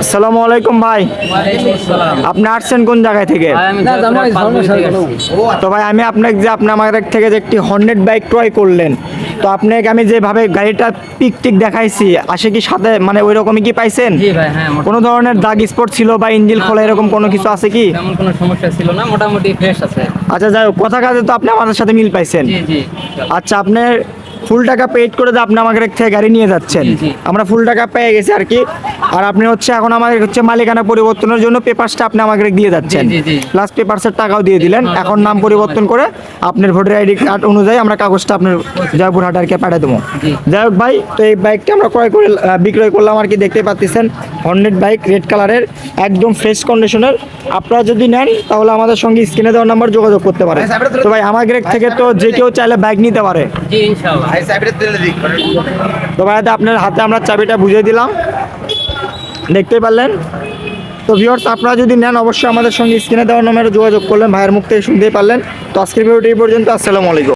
আসসালামু আলাইকুম ভাই। আপনি আসছেন কোন জায়গায় থেকে? তো ভাই আমি আপনাকে যে আপনি আমার থেকে যে একটি হর্নেট বাইক ক্রয় করলেন, তো আপনাকে আমি যেভাবে গাড়িটা পিক দেখাইছি আসে কি সাথে মানে ওই রকমই কি পাইছেন? জি ভাই, হ্যাঁ। কোনো ধরনের দাগ স্পট ছিল বা ইঞ্জিন খোলা এরকম কোনো কিছু আছে কি? তেমন কোনো সমস্যা ছিল না, মোটামুটি ফ্রেশ আছে। আচ্ছা যাই হোক, কথা কাজে তো আপনি আমাদের সাথে মিল পাইছেন। জি জি। আচ্ছা, আপনার ফুল টাকা পেড করে যে আপনি আমাদের থেকে গাড়ি নিয়ে যাচ্ছেন, জি, জি। আমরা ফুল টাকা পেয়ে গেছি আর কি। আর আপনি হচ্ছে এখন আমাদের হচ্ছে মালিকানা পরিবর্তনের জন্য পেপারসটা আপনি আমাকে দিয়ে যাচ্ছেন, জি, জি, জি। প্লাস পেপারসের টাকাও দিয়ে দিলেন। এখন নাম পরিবর্তন করে আপনার ভোটার আইডি কার্ড অনুযায়ী আমরা কাগজটা আপনার জয়পুরহাট আর কি পাঠিয়ে দেবো। জি। যাই হোক ভাই, তো এই বাইকটা আমরা বিক্রয় করলাম আর কি। দেখতে পাচ্ছেন হর্নেট বাইক, রেড কালারের, একদম ফ্রেশ কন্ডিশনের। আপনারা যদি নেন তাহলে আমাদের সঙ্গে স্ক্রিনে দেওয়ার নাম্বার যোগাযোগ করতে পারেন। তো ভাই আমাদের থেকে তো যে কেউ চাইলে বাইক নিতে পারে। জি ইনশাআল্লাহ। তো ভাই আপনার হাতে আমরা চাবিটা বুঝিয়ে দিলাম, দেখতেই পারলেন। তো ভিউয়ার্স, আপনারা যদি নেন অবশ্যই আমাদের সঙ্গে স্ক্রিনে দেওয়ার নাম্বারে যোগাযোগ করলেন। ভাইয়ের মুখ থেকে শুনতেই পারলেন। তো আজকের ভিডিওটি এই পর্যন্ত। আসসালামু আলাইকুম।